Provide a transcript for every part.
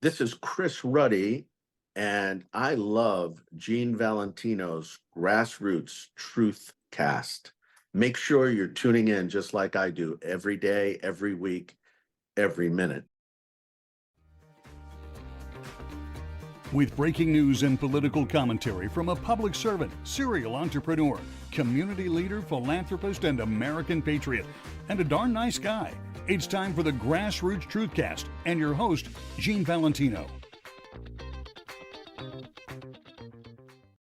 This is Chris Ruddy, and I love Gene Valentino's Grassroots Truth Cast. Make sure you're tuning in just like I do every day, every week, every minute. With breaking news and political commentary from a public servant, serial entrepreneur, community leader, philanthropist, and American patriot, and a darn nice guy, it's time for the Grassroots Truthcast and your host, Gene Valentino.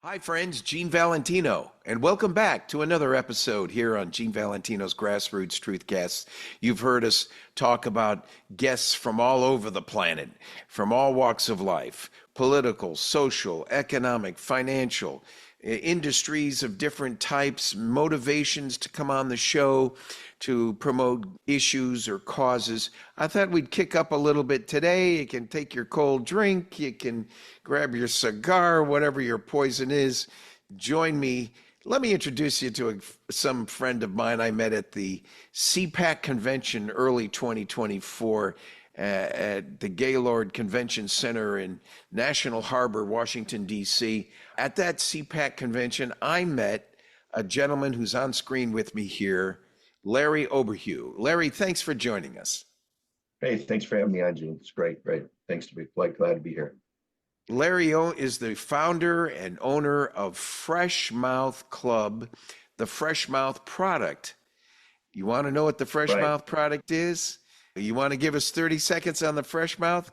Hi friends, Gene Valentino, and welcome back to another episode here on Gene Valentino's Grassroots Truthcast. You've heard us talk about guests from all over the planet, from all walks of life, political, social, economic, financial, industries of different types, motivations to come on the show to promote issues or causes. I thought we'd kick up a little bit today. You can take your cold drink, you can grab your cigar, whatever your poison is. Join me. Let me introduce you to some friend of mine I met at the CPAC Convention early 2024 at the Gaylord Convention Center in National Harbor, Washington, D.C. At that CPAC convention, I met a gentleman who's on screen with me here, Larry Oberheu. Larry, thanks for joining us. Hey, thanks for having me on, Gene. It's great. Thanks to be glad to be here. Larry is the founder and owner of Fresh Mouth Club, the Fresh Mouth product. You want to know what the Fresh Mouth product is? You want to give us 30 seconds on the Fresh Mouth?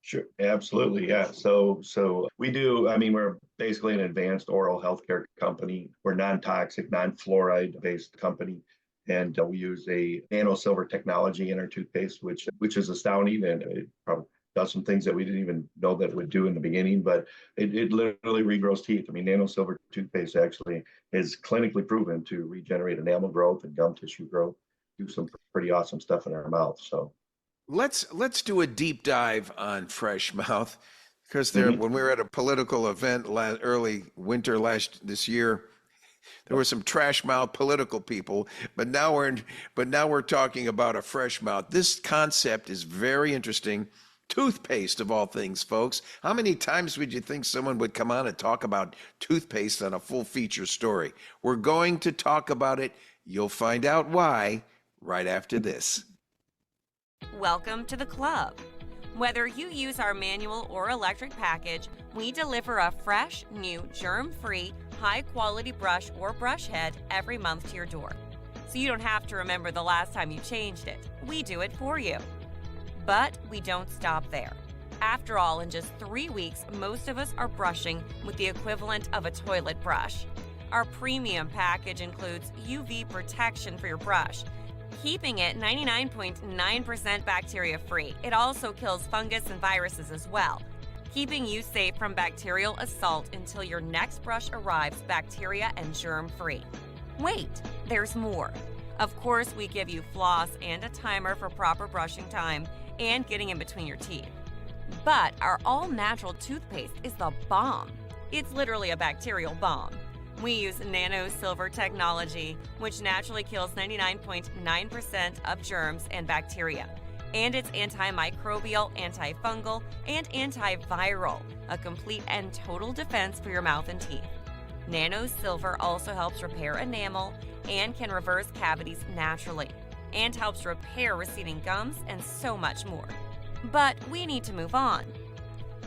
Sure, absolutely, yeah. So we do, we're basically an advanced oral healthcare company. We're non-toxic, non-fluoride based company. And we use a nano-silver technology in our toothpaste, which is astounding. And it probably does some things that we didn't even know that it would do in the beginning, but it literally regrows teeth. Nano-silver toothpaste actually is clinically proven to regenerate enamel growth and gum tissue growth, do some pretty awesome stuff in our mouth. So let's do a deep dive on Fresh Mouth, because when we were at a political event early winter this year, there were some trash mouth political people, but now we're talking about a fresh mouth. This concept is very interesting. Toothpaste of all things, folks. How many times would you think someone would come on and talk about toothpaste on a full feature story? We're going to talk about it. You'll find out why right after this. Welcome to the club. Whether you use our manual or electric package, we deliver a fresh, new, germ-free, high-quality brush or brush head every month to your door. So you don't have to remember the last time you changed it. We do it for you. But we don't stop there. After all, in just 3 weeks, most of us are brushing with the equivalent of a toilet brush. Our premium package includes UV protection for your brush, keeping it 99.9% bacteria-free. It also kills fungus and viruses as well, keeping you safe from bacterial assault until your next brush arrives bacteria and germ-free. Wait, there's more. Of course, we give you floss and a timer for proper brushing time and getting in between your teeth. But our all-natural toothpaste is the bomb. It's literally a bacterial bomb. We use nano-silver technology, which naturally kills 99.9% of germs and bacteria. And it's antimicrobial, antifungal, and antiviral, a complete and total defense for your mouth and teeth. Nano-silver also helps repair enamel and can reverse cavities naturally, and helps repair receding gums and so much more. But we need to move on.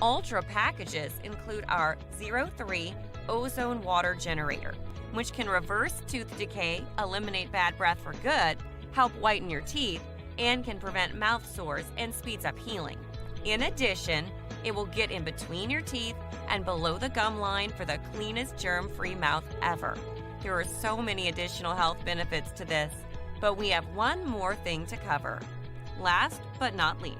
Ultra packages include our 03 ozone water generator, which can reverse tooth decay, eliminate bad breath for good, help whiten your teeth, and can prevent mouth sores and speeds up healing. In addition, it will get in between your teeth and below the gum line for the cleanest germ-free mouth ever. There are so many additional health benefits to this, but we have one more thing to cover. Last but not least,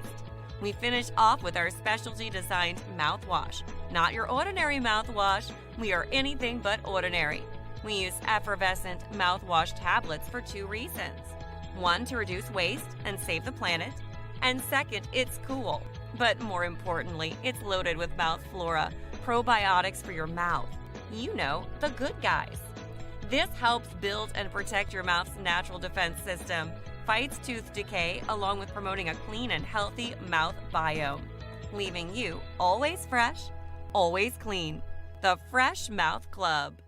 we finish off with our specialty designed mouthwash. Not your ordinary mouthwash, we are anything but ordinary. We use effervescent mouthwash tablets for 2 reasons. 1, to reduce waste and save the planet, and second, it's cool. But more importantly, it's loaded with mouth flora, probiotics for your mouth. You know, the good guys. This helps build and protect your mouth's natural defense system, fights tooth decay, along with promoting a clean and healthy mouth biome. leaving you always fresh, always clean. The Fresh Mouth Club.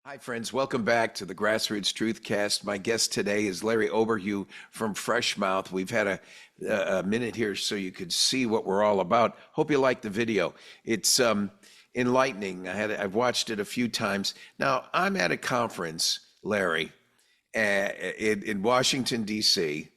Hi, friends. Welcome back to the Grassroots Truthcast. My guest today is Larry Oberheu from Fresh Mouth. We've had a minute here so you could see what we're all about. Hope you like the video. It's enlightening. I've watched it a few times. Now, I'm at a conference, Larry, in Washington, D.C.,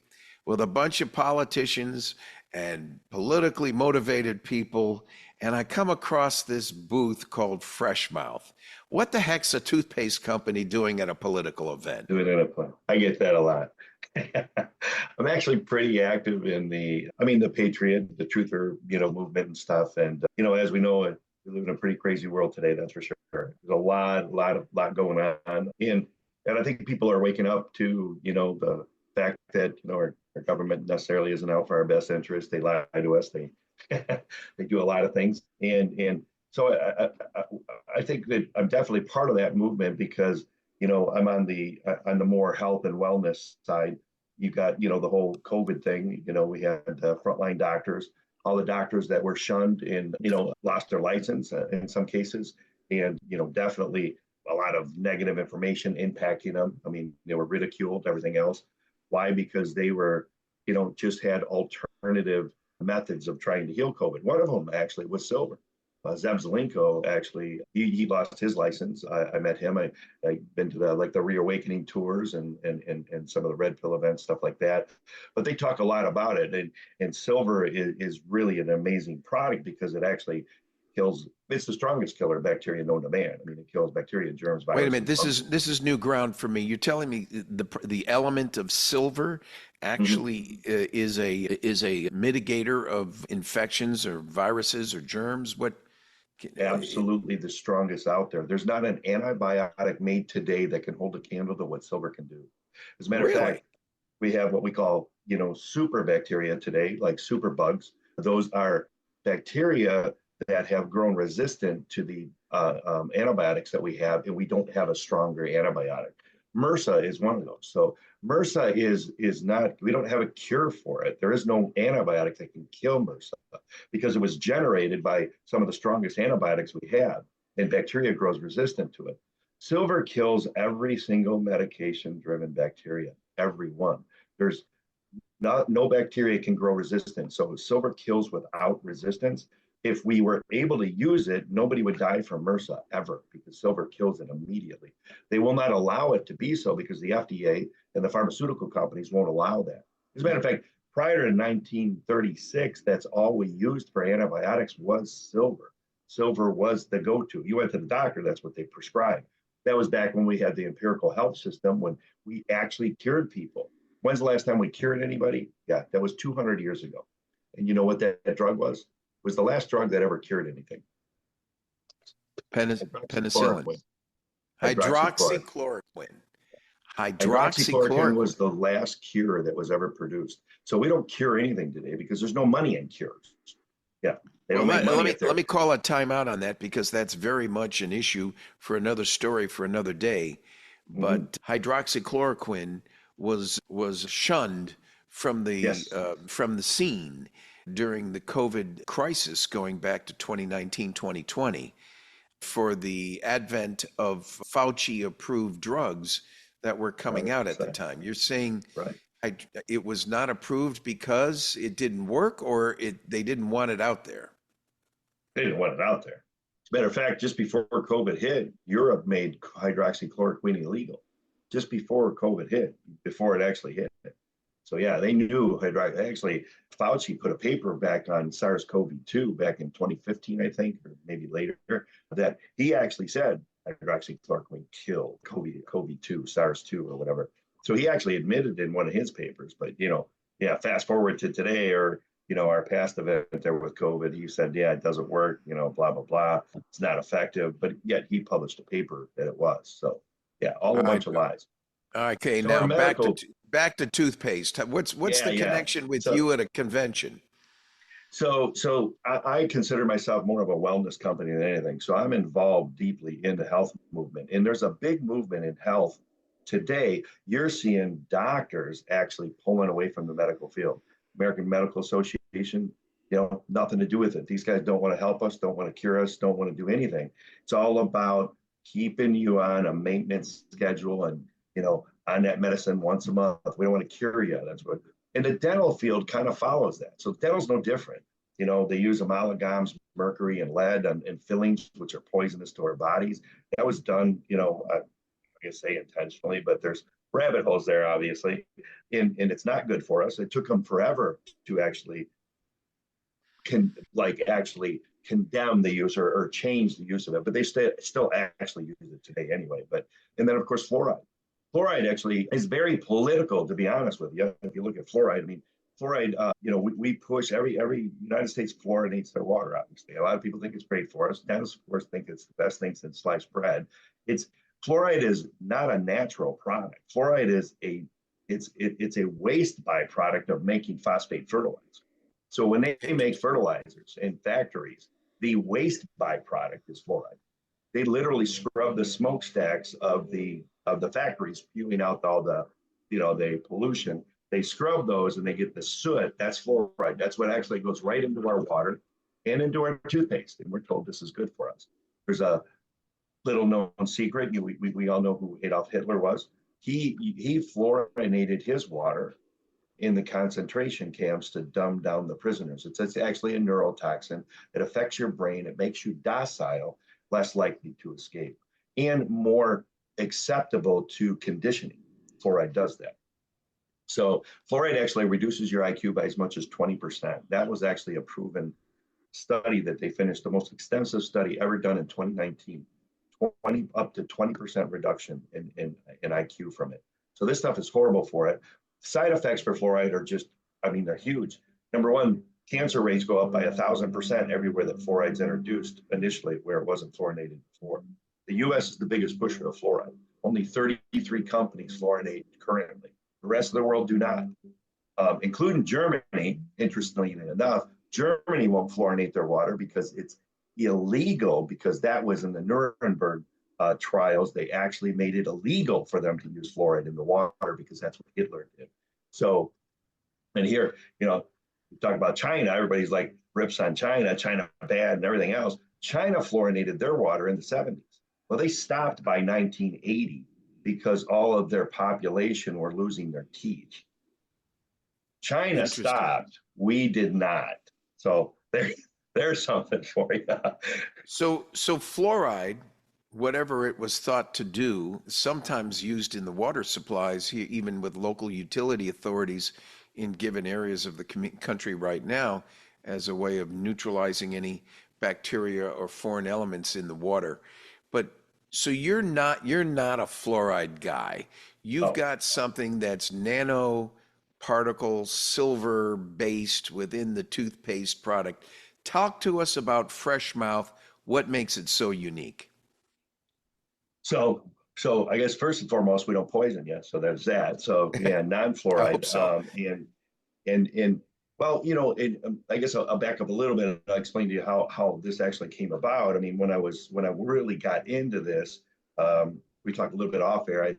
with a bunch of politicians and politically motivated people, and I come across this booth called Fresh Mouth. What the heck's a toothpaste company doing at a political event? Doing it at a plant. I get that a lot. I'm actually pretty active in the Patriot, the truther, movement and stuff. And, as we know, we live in a pretty crazy world today, that's for sure. There's a lot going on. And I think people are waking up to, the fact that, our government necessarily isn't out for our best interest. They lie to us. They they do a lot of things. And so I think that I'm definitely part of that movement because, I'm on the more health and wellness side. You got, the whole COVID thing. We had frontline doctors, all the doctors that were shunned and, lost their license in some cases. And, definitely a lot of negative information impacting them. I mean, they were ridiculed, everything else. Why? Because they were, just had alternative methods of trying to heal COVID. One of them actually was silver. Zeb Zelenko, actually, he lost his license. I met him. I've been to the reawakening tours and some of the red pill events, stuff like that. But they talk a lot about it. And silver is really an amazing product because it actually kills. It's the strongest killer of bacteria known to man. I mean, it kills bacteria, germs, viruses. Wait a minute. This is new ground for me. You're telling me the element of silver actually is a mitigator of infections or viruses or germs? What? Absolutely the strongest out there. There's not an antibiotic made today that can hold a candle to what silver can do. As a matter of fact, we have what we call, super bacteria today, like super bugs. Those are bacteria that have grown resistant to the antibiotics that we have, and we don't have a stronger antibiotic. MRSA is one of those. So MRSA is not, we don't have a cure for it. There is no antibiotic that can kill MRSA because it was generated by some of the strongest antibiotics we have, and bacteria grows resistant to it. Silver kills every single medication-driven bacteria, every one. There's no bacteria can grow resistant. So silver kills without resistance. If we were able to use it, nobody would die from MRSA ever because silver kills it immediately. They will not allow it to be so because the FDA and the pharmaceutical companies won't allow that. As a matter of fact, prior to 1936, that's all we used for antibiotics was silver. Silver was the go-to. You went to the doctor, that's what they prescribed. That was back when we had the empirical health system, when we actually cured people. When's the last time we cured anybody? Yeah, that was 200 years ago. And you know what that drug was? Was the last drug that ever cured anything. Penicillin. Hydroxychloroquine. Hydroxychloroquine was the last cure that was ever produced. So we don't cure anything today because there's no money in cures. Yeah. Let me call a timeout on that because that's very much an issue for another story for another day. But hydroxychloroquine was shunned from the scene during the COVID crisis going back to 2019, 2020 for the advent of Fauci-approved drugs that were coming out at the time. You're saying it was not approved because it didn't work, or they didn't want it out there? They didn't want it out there. As a matter of fact, just before COVID hit, Europe made hydroxychloroquine illegal. Just before COVID hit, before it actually hit. So yeah, they knew actually, Fauci put a paper back on SARS-CoV-2 back in 2015, I think, or maybe later, that he actually said hydroxychloroquine killed COVID-2, SARS-2 or whatever. So he actually admitted in one of his papers, but fast forward to today or, our past event there with COVID, he said, yeah, it doesn't work, blah, blah, blah. It's not effective, but yet he published a paper that it was. So yeah, all a bunch of lies. Okay, so now back to toothpaste. What's the connection with you at a convention? So I consider myself more of a wellness company than anything. So I'm involved deeply in the health movement. And there's a big movement in health Today, you're seeing doctors actually pulling away from the medical field. American Medical Association, nothing to do with it. These guys don't want to help us, don't want to cure us, don't want to do anything. It's all about keeping you on a maintenance schedule and, on that medicine once a month. We don't want to cure you. That's what, and the dental field kind of follows that. So dental's no different. They use amalgams, mercury and lead and fillings, which are poisonous to our bodies. That was done, I guess say intentionally, but there's rabbit holes there, obviously, and it's not good for us. It took them forever to actually actually condemn the use or change the use of it, but they still actually use it today anyway. And then of course fluoride. Fluoride actually is very political, to be honest with you. If you look at fluoride, I mean, fluoride, we push every United States fluoridates their water, obviously. A lot of people think it's great for us. Dentists, of course, think it's the best thing since sliced bread. Fluoride is not a natural product. Fluoride is it's a waste byproduct of making phosphate fertilizer. So when they make fertilizers in factories, the waste byproduct is fluoride. They literally scrub the smokestacks of the factories, spewing out all the the pollution. They scrub those and they get the soot. That's fluoride. That's what actually goes right into our water and into our toothpaste. And we're told this is good for us. There's a little known secret. We all know who Adolf Hitler was. He fluorinated his water in the concentration camps to dumb down the prisoners. It's actually a neurotoxin. It affects your brain. It makes you docile, less likely to escape, and more acceptable to conditioning. Fluoride does that. So fluoride actually reduces your IQ by as much as 20%. That was actually a proven study that they finished, the most extensive study ever done in 2019. Up to 20% reduction in IQ from it. So this stuff is horrible for it. Side effects for fluoride are just, they're huge. Number one, cancer rates go up by 1,000% everywhere that fluoride's introduced initially, where it wasn't fluorinated before. The US is the biggest pusher of fluoride. Only 33 companies fluorinate currently. The rest of the world do not, including Germany. Interestingly enough, Germany won't fluorinate their water because it's illegal, because that was in the Nuremberg trials. They actually made it illegal for them to use fluoride in the water because that's what Hitler did. So, and here, we talk about China, everybody's like rips on China bad and everything else. China fluorinated their water in the 70s. Well, they stopped by 1980 because all of their population were losing their teeth. China stopped, we did not. So there's something for you. So fluoride, whatever it was thought to do, sometimes used in the water supplies, even with local utility authorities in given areas of the country right now, as a way of neutralizing any bacteria or foreign elements in the water. But so you're not a fluoride guy. You've got something that's nanoparticle silver based within the toothpaste product. Talk to us about Fresh Mouth. What makes it so unique? So I guess first and foremost, we don't poison you. So there's that. So yeah, non-fluoride. I hope so. Well, I guess I'll back up a little bit and I'll explain to you how this actually came about. I mean, when I really got into this, we talked a little bit off air.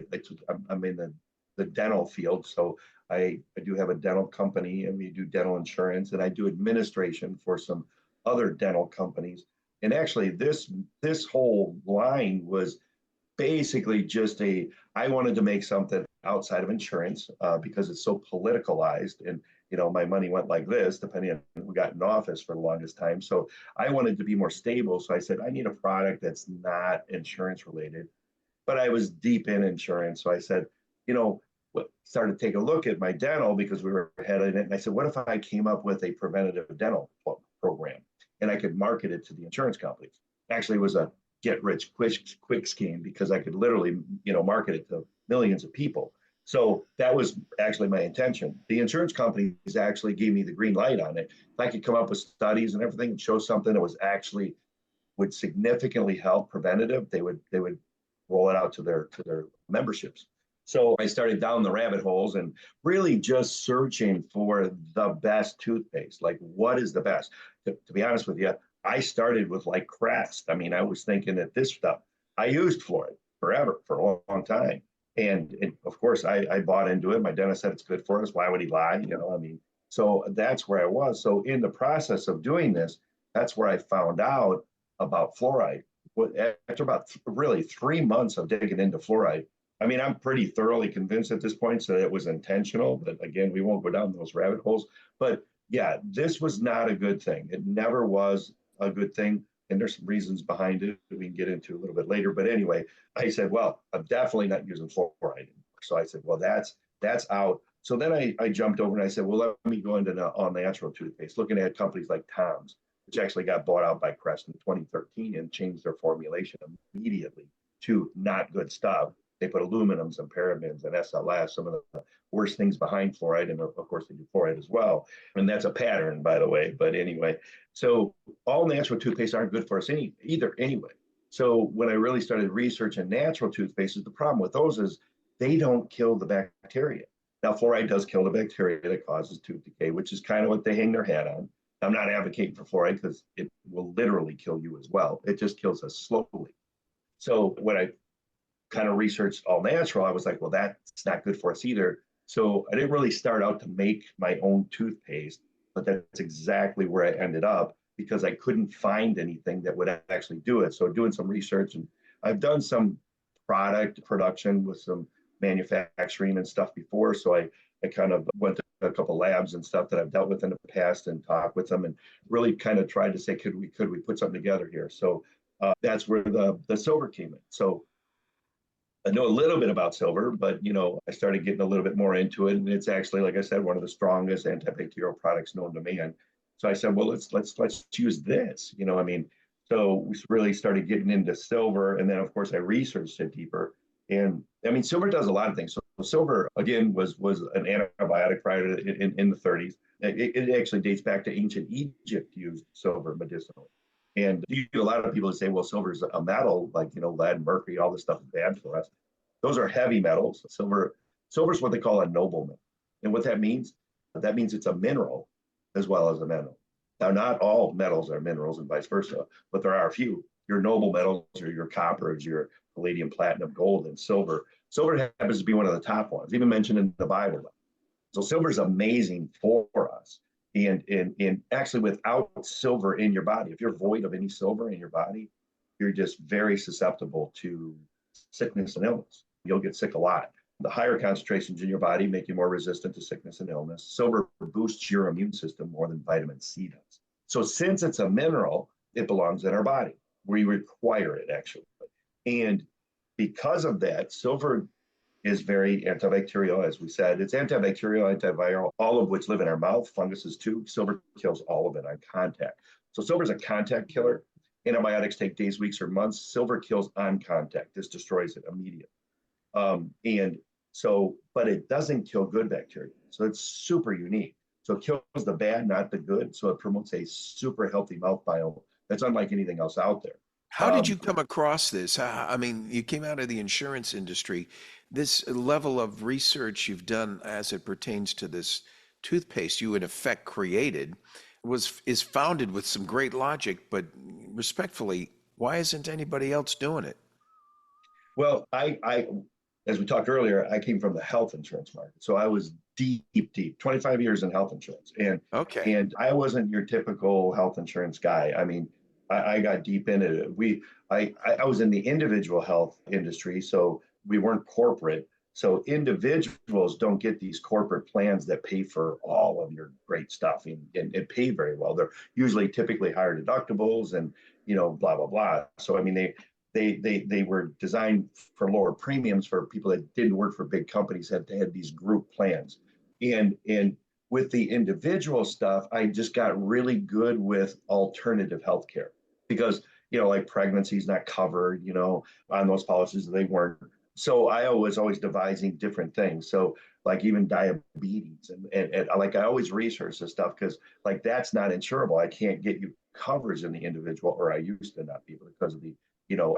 I'm in the dental field, so I do have a dental company, and we do dental insurance, and I do administration for some other dental companies. And actually, this whole line was basically just I wanted to make something outside of insurance because it's so politicalized, and my money went like this, depending on who got in office for the longest time. So I wanted to be more stable. So I said, I need a product that's not insurance related, but I was deep in insurance. So I said, started to take a look at my dental because we were ahead of it. And I said, what if I came up with a preventative dental program and I could market it to the insurance companies? Actually, it was a get rich quick scheme because I could literally, market it to millions of people. So that was actually my intention. The insurance companies actually gave me the green light on it. If I could come up with studies and everything and show something that was actually would significantly help preventative, they would roll it out to their memberships. So I started down the rabbit holes and really just searching for the best toothpaste. Like, what is the best? To be honest with you, I started with like Crest. I mean, I was thinking that this stuff, I used fluoride forever, for a long time. And of course, I bought into it. My dentist said it's good for us. Why would he lie? So that's where I was. So in the process of doing this, that's where I found out about fluoride. After about really 3 months of digging into fluoride, I mean, I'm pretty thoroughly convinced at this point that it was intentional. But again, we won't go down those rabbit holes. But yeah, this was not a good thing. It never was a good thing. And there's some reasons behind it that we can get into a little bit later. But anyway, I said, well, I'm definitely not using fluoride anymore. So I said, well, that's out. So then I jumped over and I said, well, let me go into all natural toothpaste, looking at companies like Tom's, which actually got bought out by Crest in 2013 and changed their formulation immediately to not good stuff. They put aluminums and parabens and SLS, some of the worst things behind fluoride. And of course, they do fluoride as well. And that's a pattern, by the way. But anyway, so all natural toothpaste aren't good for us either anyway. So when I really started researching natural toothpaste, the problem with those is they don't kill the bacteria. Now, fluoride does kill the bacteria that causes tooth decay, which is kind of what they hang their hat on. I'm not advocating for fluoride because it will literally kill you as well. It just kills us slowly. So when I kind of researched all natural, I was like, well, that's not good for us either. So I didn't really start out to make my own toothpaste, but that's exactly where I ended up because I couldn't find anything that would actually do it. So doing some research, and I've done some product production with some manufacturing and stuff before. So I kind of went to a couple labs and stuff that I've dealt with in the past and talked with them and really kind of tried to say, could we put something together here? So that's where the silver came in. So I know a little bit about silver, but I started getting a little bit more into it, and it's actually, like I said, one of the strongest antibacterial products known to man. So I said, well, let's use this. So we really started getting into silver, and then of course I researched it deeper. And I mean, silver does a lot of things. So silver again was an antibiotic prior to in the 30s. It actually dates back to ancient Egypt used silver medicinally. And a lot of people say, well, silver is a metal, like, lead, mercury, all this stuff is bad for us. Those are heavy metals. Silver is what they call a noble metal. And what that means it's a mineral as well as a metal. Now, not all metals are minerals and vice versa, but there are a few. Your noble metals are your coppers, your palladium, platinum, gold, and silver. Silver happens to be one of the top ones, even mentioned in the Bible. So silver is amazing for us. And actually, without silver in your body, if you're void of any silver in your body, you're just very susceptible to sickness and illness. You'll get sick a lot. The higher concentrations in your body make you more resistant to sickness and illness. Silver boosts your immune system more than vitamin C does. So since it's a mineral, it belongs in our body. We require it, actually. And because of that, silver is very antibacterial, as we said. It's antibacterial, antiviral, all of which live in our mouth, funguses too. Silver kills all of it on contact. So silver is a contact killer. Antibiotics take days, weeks, or months. Silver kills on contact. This destroys it immediately. But it doesn't kill good bacteria. So it's super unique. So it kills the bad, not the good. So it promotes a super healthy mouth biome that's unlike anything else out there. How did you come across this? I mean, you came out of the insurance industry. This level of research you've done as it pertains to this toothpaste you in effect created is founded with some great logic, but respectfully, why isn't anybody else doing it? Well, I as we talked earlier, I came from the health insurance market. So I was deep, 25 years in health insurance. And I wasn't your typical health insurance guy. I mean, I got deep into it. I was in the individual health industry, so we weren't corporate. So individuals don't get these corporate plans that pay for all of your great stuff and pay very well. They're usually typically higher deductibles and, blah, blah, blah. So, I mean, they were designed for lower premiums for people that didn't work for big companies that had these group plans. And with the individual stuff, I just got really good with alternative healthcare because, like pregnancy is not covered, on those policies, they weren't. So I was always devising different things. So like even diabetes and like I always research this stuff because like that's not insurable. I can't get you coverage in the individual, or I used to not be able because of the,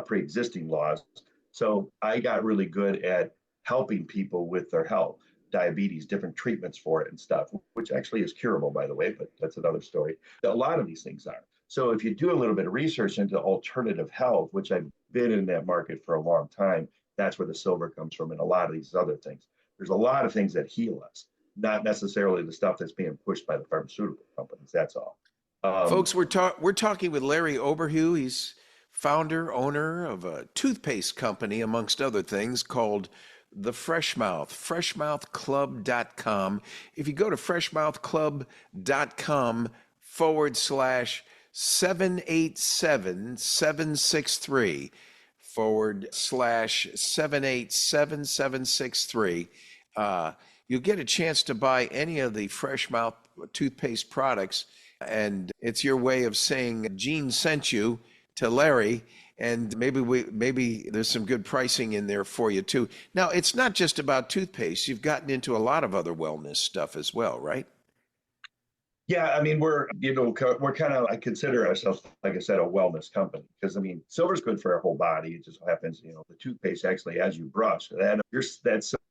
pre-existing laws. So I got really good at helping people with their health, diabetes, different treatments for it and stuff, which actually is curable, by the way, but that's another story. A lot of these things are. So if you do a little bit of research into alternative health, which I've been in that market for a long time, That's where the silver comes from, and a lot of these other things. There's a lot of things that heal us, not necessarily the stuff that's being pushed by the pharmaceutical companies. That's all. Folks, we're talking with Larry Oberheu. He's founder, owner of a toothpaste company, amongst other things, called the Fresh Mouth, freshmouthclub.com. If you go to freshmouthclub.com /787-763 /787-763, you'll get a chance to buy any of the Fresh Mouth toothpaste products. And it's your way of saying Gene sent you to Larry, and maybe there's some good pricing in there for you too. Now, it's not just about toothpaste. You've gotten into a lot of other wellness stuff as well, right? Yeah, I mean, we're kind of, I consider ourselves, like I said, a wellness company, because I mean, silver's good for our whole body. It just happens, the toothpaste actually, as you brush, that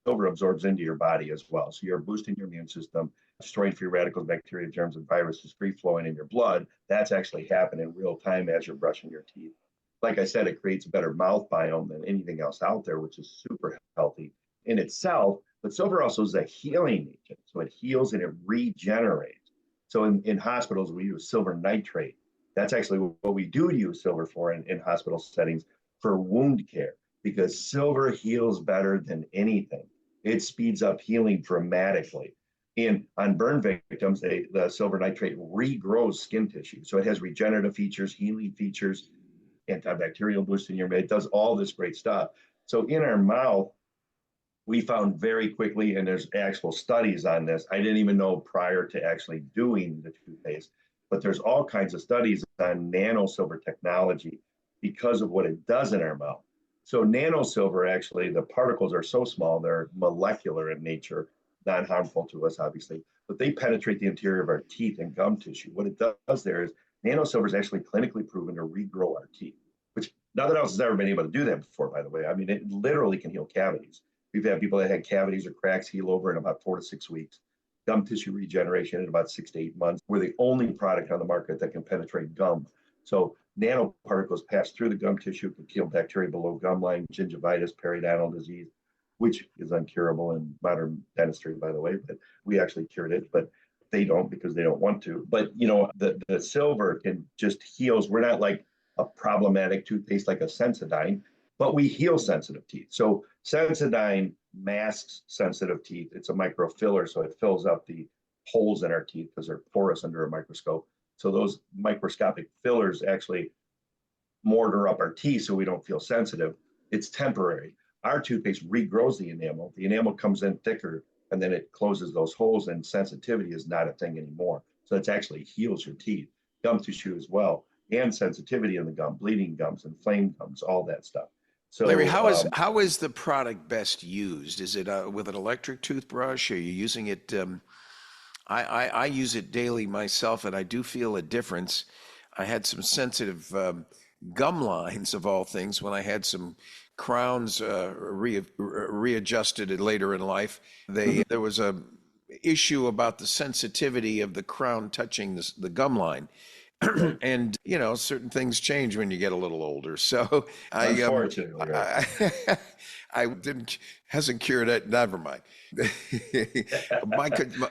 silver absorbs into your body as well. So you're boosting your immune system, destroying free radicals, bacteria, germs, and viruses, free flowing in your blood. That's actually happening in real time as you're brushing your teeth. Like I said, it creates a better mouth biome than anything else out there, which is super healthy in itself. But silver also is a healing agent. So it heals and it regenerates. So in hospitals, we use silver nitrate. That's actually what we do use silver for in hospital settings, for wound care, because silver heals better than anything. It speeds up healing dramatically. And on burn victims, the silver nitrate regrows skin tissue. So it has regenerative features, healing features, antibacterial boost in your mouth. It does all this great stuff. So in our mouth, we found very quickly, and there's actual studies on this. I didn't even know prior to actually doing the toothpaste, but there's all kinds of studies on nano-silver technology because of what it does in our mouth. So nano-silver, actually, the particles are so small, they're molecular in nature, not harmful to us, obviously, but they penetrate the interior of our teeth and gum tissue. What it does there is nano-silver is actually clinically proven to regrow our teeth, which nothing else has ever been able to do that before, by the way. I mean, it literally can heal cavities. We've had people that had cavities or cracks heal over in about 4 to 6 weeks. Gum tissue regeneration in about 6 to 8 months. We're the only product on the market that can penetrate gum. So nanoparticles pass through the gum tissue, can kill bacteria below gum line, gingivitis, periodontal disease, which is uncurable in modern dentistry, by the way. But we actually cured it, but they don't because they don't want to. But the silver can just heals. We're not like a problematic toothpaste like a Sensodyne, but we heal sensitive teeth. So Sensodyne masks sensitive teeth. It's a microfiller, so it fills up the holes in our teeth because they're porous under a microscope. So those microscopic fillers actually mortar up our teeth so we don't feel sensitive. It's temporary. Our toothpaste regrows the enamel. The enamel comes in thicker, and then it closes those holes, and sensitivity is not a thing anymore. So it actually heals your teeth, gum tissue as well, and sensitivity in the gum, bleeding gums, inflamed gums, all that stuff. So, Larry, how is the product best used? Is it with an electric toothbrush? Are you using it? I use it daily myself, and I do feel a difference. I had some sensitive gum lines, of all things, when I had some crowns readjusted later in life. There was a issue about the sensitivity of the crown touching the gum line. And certain things change when you get a little older. So unfortunately, I hasn't cured it. Never mind.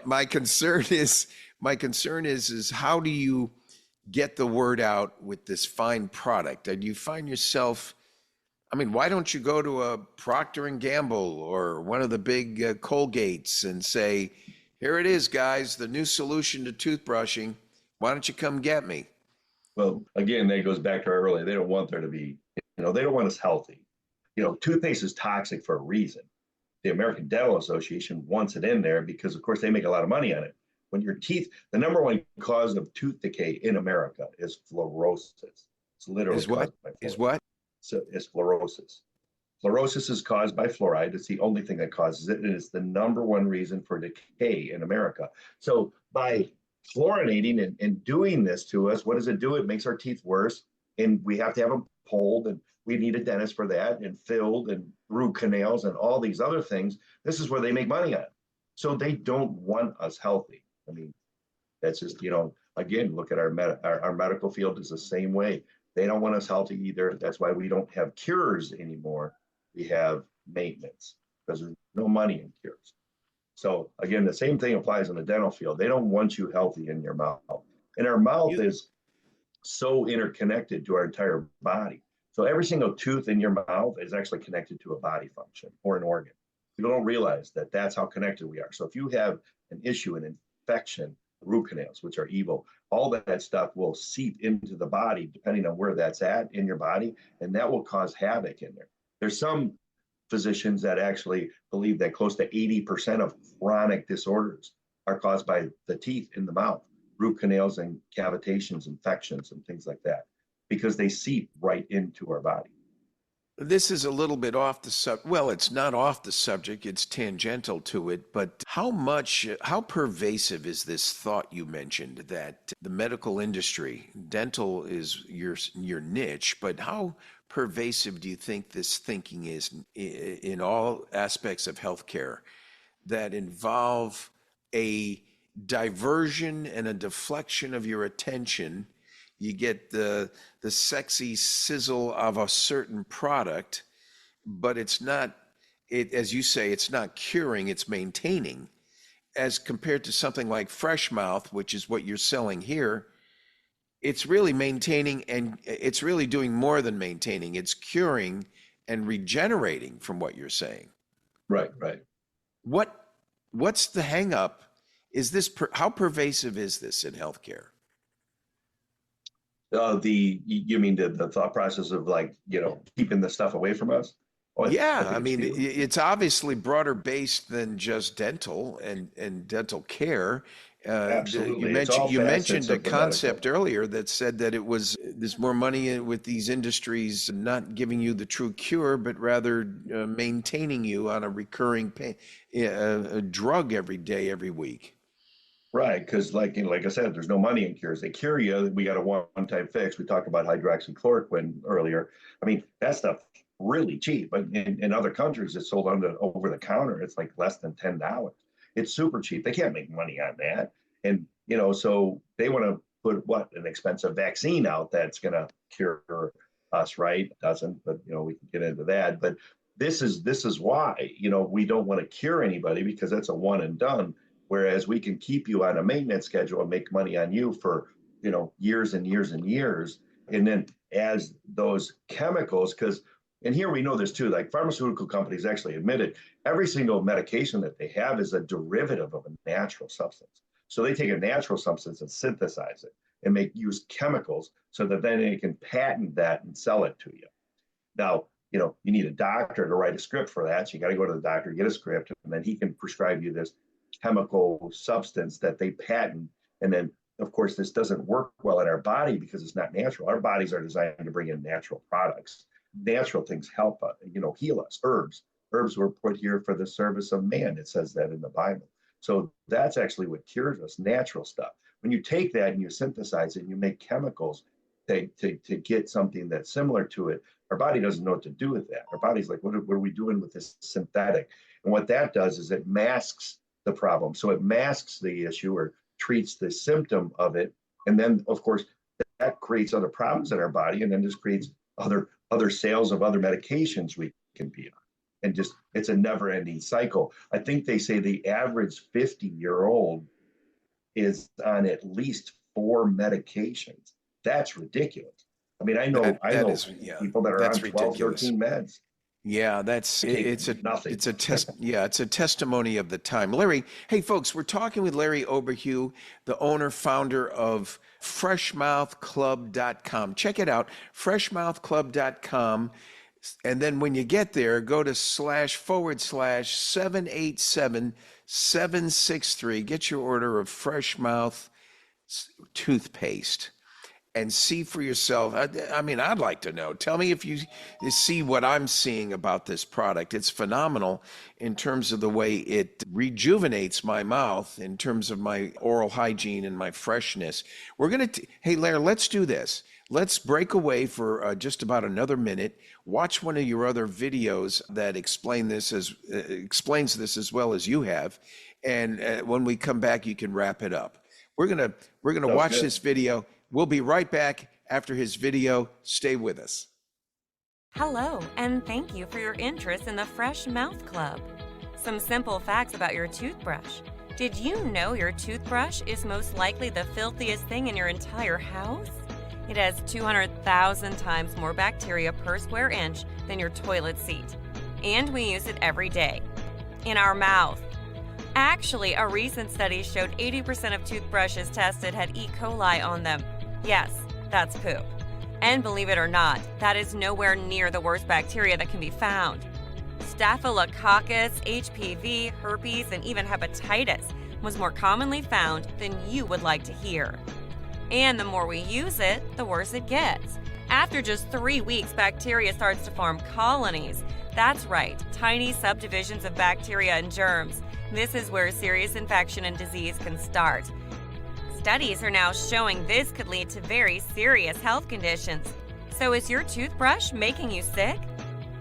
my concern is how do you get the word out with this fine product? And you find yourself, I mean, why don't you go to a Procter and Gamble or one of the big Colgates and say, here it is, guys, the new solution to toothbrushing. Why don't you come get me? Well, again, that goes back to our earlier. They don't want there to be, they don't want us healthy. Toothpaste is toxic for a reason. The American Dental Association wants it in there because, of course, they make a lot of money on it. When your teeth, the number one cause of tooth decay in America is fluorosis. It's literally Is what? Is what? So it's fluorosis. Fluorosis is caused by fluoride. It's the only thing that causes it. And it's the number one reason for decay in America. So by fluorinating and doing this to us, what does it do? It makes our teeth worse, and we have to have them pulled, and we need a dentist for that, and filled, and root canals, and all these other things. This is where they make money on. So they don't want us healthy. I mean, that's just, again, look at our medical field is the same way. They don't want us healthy either. That's why we don't have cures anymore. we have maintenance, because there's no money in cures. So again, the same thing applies in the dental field. They don't want you healthy in your mouth. And our mouth is so interconnected to our entire body. So every single tooth in your mouth is actually connected to a body function or an organ. People don't realize that that's how connected we are. So if you have an issue, an infection, root canals, which are evil, all that stuff will seep into the body depending on where that's at in your body, and that will cause havoc in there. There's some physicians that actually believe that close to 80% of chronic disorders are caused by the teeth in the mouth, root canals and cavitations, infections, and things like that, because they seep right into our body. This is a little bit off the well, it's not off the subject, it's tangential to it, but how pervasive is this thought you mentioned that the medical industry, dental is your niche, but how pervasive do you think this thinking is in all aspects of healthcare that involve a diversion and a deflection of your attention? You get the sexy sizzle of a certain product, but it's not, as you say, it's not curing, it's maintaining. As compared to something like Fresh Mouth, which is what you're selling here, it's really maintaining, and it's really doing more than maintaining. It's curing and regenerating, from what you're saying. Right. What's the hang up? Is this how pervasive is this in healthcare? You mean the thought process of keeping the stuff away from us? Oh, yeah, I mean, it's obviously broader based than just dental and dental care. Absolutely. You mentioned a concept earlier that said that there's more money with these industries not giving you the true cure, but rather maintaining you on a recurring drug every day, every week. Right, because like I said, there's no money in cures. They cure you. We got a one-time fix. We talked about hydroxychloroquine earlier. I mean, that stuff really cheap. But in other countries, it's sold over the counter. It's like less than $10. It's super cheap. They can't make money on that. And so they want to put an expensive vaccine out that's going to cure us, right? It doesn't, but we can get into that. But this is why we don't want to cure anybody, because that's a one and done. Whereas we can keep you on a maintenance schedule and make money on you for, years and years and years. And then as those chemicals, and here we know this too, like pharmaceutical companies actually admitted every single medication that they have is a derivative of a natural substance. So they take a natural substance and synthesize it and use chemicals so that then they can patent that and sell it to you. Now, you need a doctor to write a script for that. So you got to go to the doctor, get a script, and then he can prescribe you this chemical substance that they patent. And then, of course, this doesn't work well in our body because it's not natural. Our bodies are designed to bring in natural products. Natural things help heal us. Herbs were put here for the service of man. It says that in the Bible. So that's actually what cures us, natural stuff. When you take that and you synthesize it and you make chemicals to get something that's similar to it, our body doesn't know what to do with that. Our body's like, what are we doing with this synthetic? And what that does is it masks the problem. So it masks the issue or treats the symptom of it. And then, of course, that creates other problems in our body, and then just creates other sales of other medications we can be on. And just, it's a never-ending cycle. I think they say the average 50-year-old is on at least 4 medications. That's ridiculous. I mean, I know people that are on 12, ridiculous. 13 meds. Yeah, it's a testimony of the time. Larry, hey folks, we're talking with Larry Oberheu, the owner, founder of freshmouthclub.com. Check it out, freshmouthclub.com. And then when you get there, go to //787-763. Get your order of Fresh Mouth toothpaste and see for yourself. I mean, I'd like to know. Tell me if you see what I'm seeing about this product. It's phenomenal in terms of the way it rejuvenates my mouth, in terms of my oral hygiene and my freshness. We're going to, hey, Larry, let's do this. Let's break away for just about another minute. Watch one of your other videos that explains this as well as you have. And when we come back, you can wrap it up. We're gonna watch this video. We'll be right back after his video. Stay with us. Hello, and thank you for your interest in the Fresh Mouth Club. Some simple facts about your toothbrush. Did you know your toothbrush is most likely the filthiest thing in your entire house? It has 200,000 times more bacteria per square inch than your toilet seat. And we use it every day. In our mouth. Actually, a recent study showed 80% of toothbrushes tested had E. coli on them. Yes, that's poop. And believe it or not, that is nowhere near the worst bacteria that can be found. Staphylococcus, HPV, herpes, and even hepatitis was more commonly found than you would like to hear. And the more we use it, the worse it gets. After just 3 weeks, bacteria starts to form colonies. That's right, tiny subdivisions of bacteria and germs. This is where serious infection and disease can start. Studies are now showing this could lead to very serious health conditions. So is your toothbrush making you sick?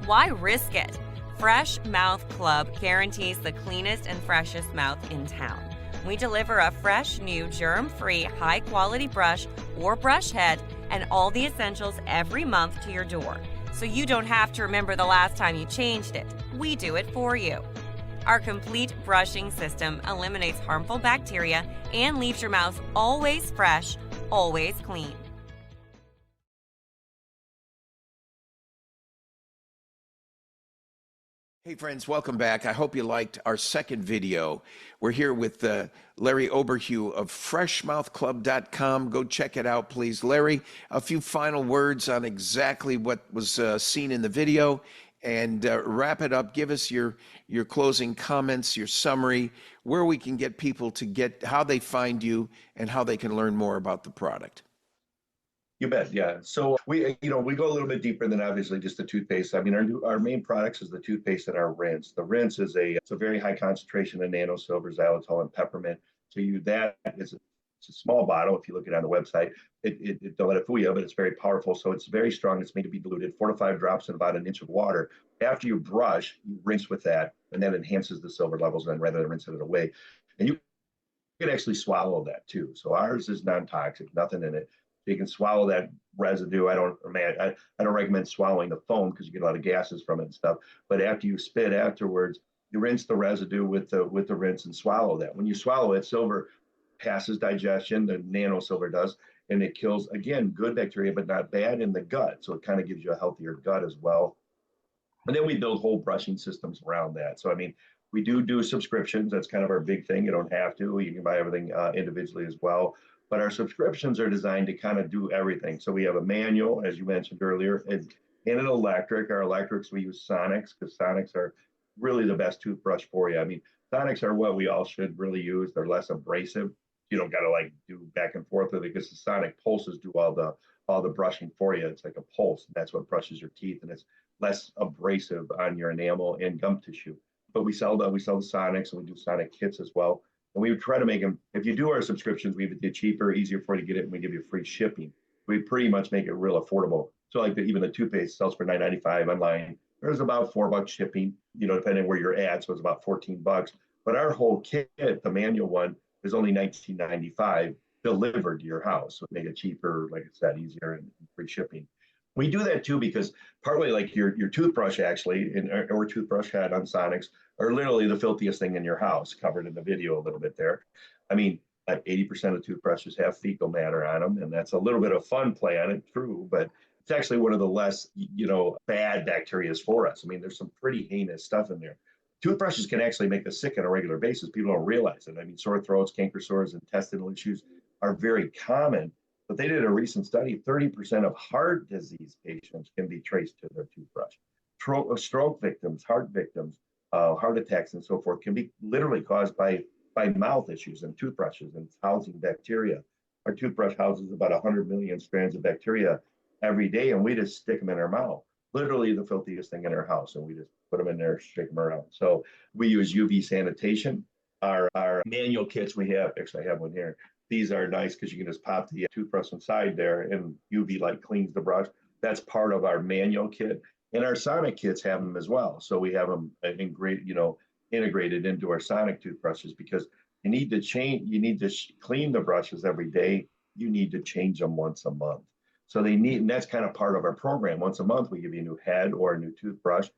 Why risk it? Fresh Mouth Club guarantees the cleanest and freshest mouth in town. We deliver a fresh, new, germ-free, high-quality brush or brush head and all the essentials every month to your door. So you don't have to remember the last time you changed it. We do it for you. Our complete brushing system eliminates harmful bacteria and leaves your mouth always fresh, always clean. Hey friends, welcome back. I hope you liked our second video. We're here with Larry Oberheu of freshmouthclub.com. Go check it out, please. Larry, a few final words on exactly what was seen in the video, and wrap it up. Give us your closing comments, your summary, where we can get people to get, how they find you, and how they can learn more about the product. You bet, yeah. So we go a little bit deeper than obviously just the toothpaste. I mean, our main products is the toothpaste and our rinse. The rinse is it's a very high concentration of nano-silver, xylitol, and peppermint. So it's a small bottle. If you look at it on the website, it don't let it fool you, but it's very powerful. So it's very strong. It's made to be diluted, 4 to 5 drops in about an inch of water. After you brush, you rinse with that, and that enhances the silver levels. And rather than rinsing it away, and you can actually swallow that too. So ours is non-toxic, nothing in it. So you can swallow that residue. I don't recommend swallowing the foam because you get a lot of gases from it and stuff. But after you spit afterwards, you rinse the residue with the rinse and swallow that. When you swallow it, silver passes digestion, the nano-silver does, and it kills, again, good bacteria, but not bad in the gut. So it kind of gives you a healthier gut as well. And then we build whole brushing systems around that. So, I mean, we do subscriptions. That's kind of our big thing. You don't have to. You can buy everything individually as well. But our subscriptions are designed to kind of do everything. So we have a manual, as you mentioned earlier, and an electric. Our electrics, we use Sonics because Sonics are really the best toothbrush for you. I mean, Sonics are what we all should really use. They're less abrasive. You don't got to like do back and forth with it because the sonic pulses do all the brushing for you. It's like a pulse. That's what brushes your teeth, and it's less abrasive on your enamel and gum tissue. But we sell the Sonics, and we do Sonic kits as well. And we would try to make them, if you do our subscriptions, we would do cheaper, easier for you to get it, and we give you free shipping. We pretty much make it real affordable. So like even the toothpaste sells for $9.95 online. There's about $4 shipping, depending where you're at. So it's about $14. But our whole kit, the manual one, is only $19.95 delivered to your house. So make it cheaper, like I said, easier and free shipping. We do that too because partly like your toothbrush actually, or toothbrush head on Sonics, are literally the filthiest thing in your house, covered in the video a little bit there. I mean, like 80% of toothbrushes have fecal matter on them, and that's a little bit of fun play on it, true, but it's actually one of the less, bad bacteria for us. I mean, there's some pretty heinous stuff in there. Toothbrushes can actually make us sick on a regular basis. People don't realize it. I mean, sore throats, canker sores, intestinal issues are very common. But they did a recent study, 30% of heart disease patients can be traced to their toothbrush. Stroke victims, heart victims, heart attacks and so forth can be literally caused by mouth issues and toothbrushes and housing bacteria. Our toothbrush houses about 100 million strands of bacteria every day, and we just stick them in our mouth. Literally the filthiest thing in our house, and we just put them in there, shake them around. So we use UV sanitation. Our manual kits we have, actually I have one here. These are nice because you can just pop the toothbrush inside there and UV light cleans the brush. That's part of our manual kit. And our Sonic kits have them as well. So we have them integrated into our Sonic toothbrushes because you need to clean the brushes every day. You need to change them once a month. So they need, and that's kind of part of our program. Once a month, we give you a new head or a new toothbrush,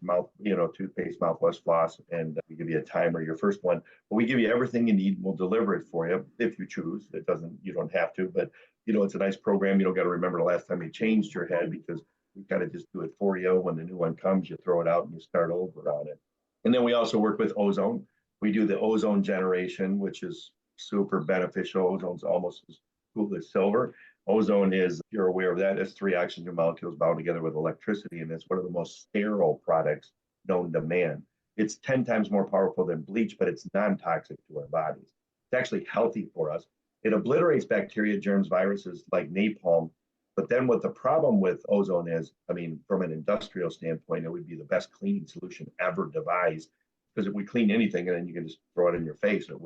mouth, toothpaste, mouthwash, floss, and we give you a timer, your first one. But we give you everything you need, and we'll deliver it for you if you choose. You don't have to, but it's a nice program. You don't got to remember the last time you changed your head, because we kind of just do it for you. When the new one comes, you throw it out and you start over on it. And then we also work with ozone. We do the ozone generation, which is super beneficial. Ozone's almost as cool as silver. Ozone is, if you're aware of that, it's three oxygen molecules bound together with electricity, and it's one of the most sterile products known to man. It's 10 times more powerful than bleach, but it's non-toxic to our bodies. It's actually healthy for us. It obliterates bacteria, germs, viruses like napalm. But then what the problem with ozone is, from an industrial standpoint, it would be the best cleaning solution ever devised, because if we clean anything and then you can just throw it in your face, it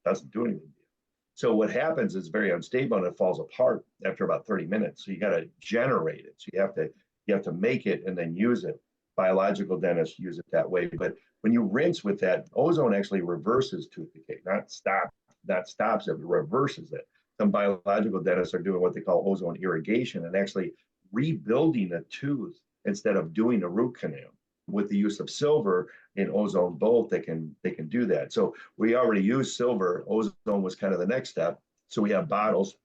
doesn't do anything. So what happens is very unstable and it falls apart after about 30 minutes. So you got to generate it. So you have to make it and then use it. Biological dentists use it that way. But when you rinse with that, ozone actually reverses tooth decay, not stops it, but reverses it. Some biological dentists are doing what they call ozone irrigation and actually rebuilding a tooth instead of doing a root canal. With the use of silver in ozone bolt, they can do that. So we already use silver. Ozone was kind of the next step. So we have bottles.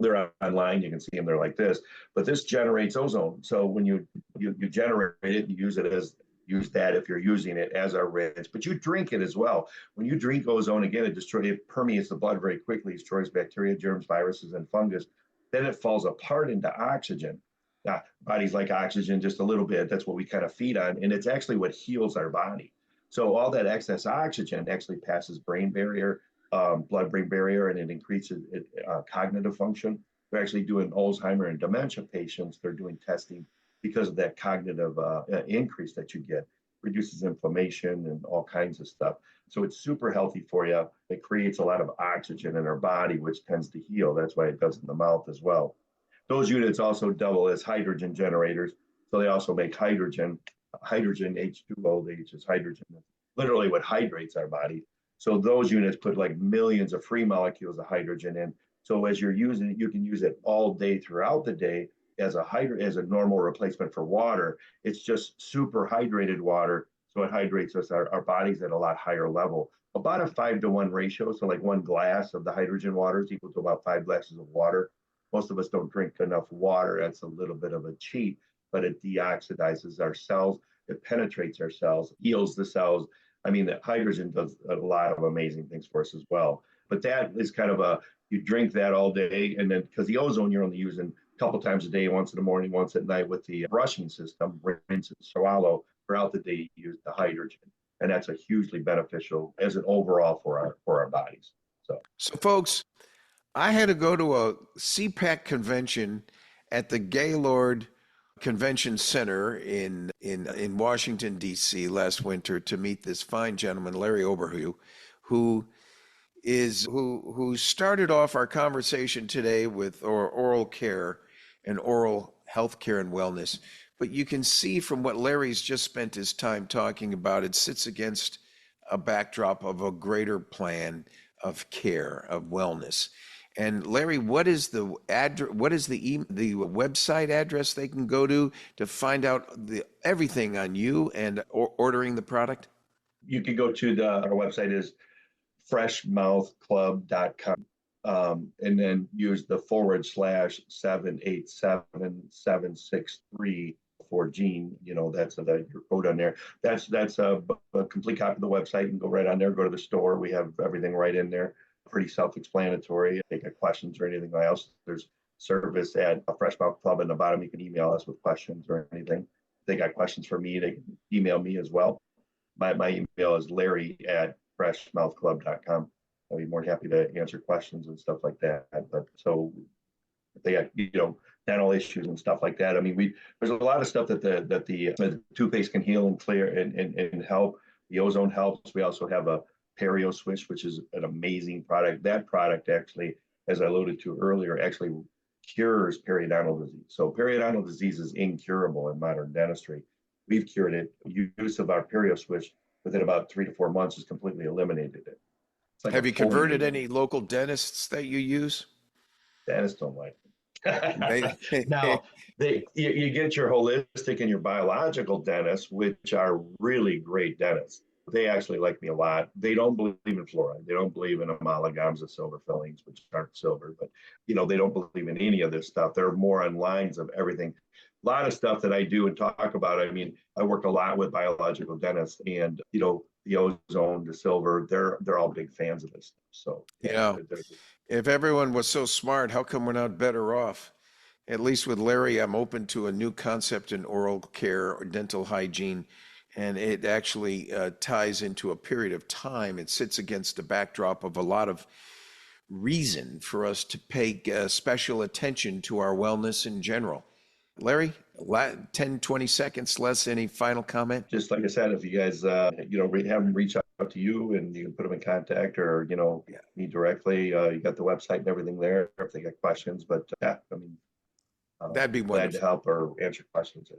They're online. You can see them. They're like this. But this generates ozone. So when you generate it, you use that if you're using it as a rinse. But you drink it as well. When you drink ozone, again, it permeates the blood very quickly, destroys bacteria, germs, viruses, and fungus. Then it falls apart into oxygen. Now, bodies like oxygen just a little bit. That's what we kind of feed on. And it's actually what heals our body. So all that excess oxygen actually passes blood-brain barrier, and it increases cognitive function. They're actually doing Alzheimer and dementia patients. They're doing testing because of that cognitive increase that you get. Reduces inflammation and all kinds of stuff. So it's super healthy for you. It creates a lot of oxygen in our body, which tends to heal. That's why it does in the mouth as well. Those units also double as hydrogen generators. So they also make hydrogen H2O, the H is hydrogen, literally what hydrates our body. So those units put like millions of free molecules of hydrogen in. So as you're using it, you can use it all day throughout the day as a normal replacement for water. It's just super hydrated water. So it hydrates us, our bodies at a lot higher level. About a 5-to-1 ratio. So like one glass of the hydrogen water is equal to about 5 glasses of water. Most of us don't drink enough water. That's a little bit of a cheat, but it deoxidizes our cells. It penetrates our cells, heals the cells. The hydrogen does a lot of amazing things for us as well. But that is kind of you drink that all day. And then because the ozone you're only using a couple times a day, once in the morning, once at night with the brushing system, rinse and swallow. Throughout the day, you use the hydrogen. And that's a hugely beneficial as an overall for our bodies. So folks, I had to go to a CPAC convention at the Gaylord Convention Center in Washington, D.C. last winter to meet this fine gentleman, Larry Oberheu, who started off our conversation today with oral care and oral health care and wellness. But you can see from what Larry's just spent his time talking about, it sits against a backdrop of a greater plan of care, of wellness. And Larry, what is the website address they can go to find out everything on you and ordering the product? You can go to our website is freshmouthclub.com, and then use the /787-763 for Gene. That's your code on there. That's a complete copy of the website. You can go right on there. Go to the store. We have everything right in there. Pretty self-explanatory. If they got questions or anything else, there's service at a Fresh Mouth Club in the bottom. You can email us with questions or anything. If they got questions for me, they can email me as well. My email is larry@freshmouthclub.com. I'll be more than happy to answer questions and stuff like that. But so if they got dental issues and stuff like that, there's a lot of stuff that the toothpaste can heal and clear and help. The ozone helps. We also have a Perio Switch, which is an amazing product. That product actually, as I alluded to earlier, actually cures periodontal disease. So periodontal disease is incurable in modern dentistry. We've cured it. Use of our Perio Switch within about 3 to 4 months has completely eliminated it. Like have you converted any local dentists that you use? Dentists don't like it. Now, you get your holistic and your biological dentists, which are really great dentists. They actually like me a lot. They don't believe in fluoride. They don't believe in amalgams of silver fillings, which aren't silver, but they don't believe in any of this stuff. They're more on lines of everything. A lot of stuff that I do and talk about. I mean, I work a lot with biological dentists, and the ozone, the silver, they're all big fans of this stuff. So if everyone was so smart, how come we're not better off? At least with Larry, I'm open to a new concept in oral care or dental hygiene, and it actually ties into a period of time. It sits against the backdrop of a lot of reason for us to pay special attention to our wellness in general. Larry, 10, 20 seconds less. Any final comment? Just like I said, if you guys, have them reach out to you, and you can put them in contact, or, me directly, you got the website and everything there if they got questions. But that'd be glad wonderful to help or answer questions.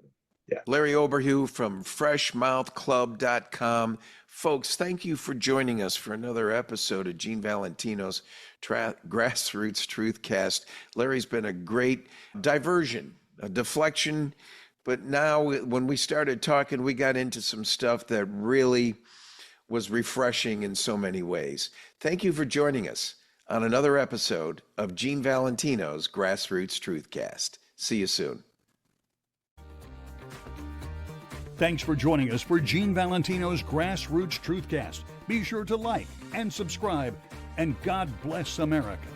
Yeah. Larry Oberheu from freshmouthclub.com. Folks, thank you for joining us for another episode of Gene Valentino's Grassroots Truthcast. Larry's been a great diversion, a deflection, but now when we started talking, we got into some stuff that really was refreshing in so many ways. Thank you for joining us on another episode of Gene Valentino's Grassroots Truthcast. See you soon. Thanks for joining us for Gene Valentino's Grassroots Truthcast. Be sure to like and subscribe, and God bless America.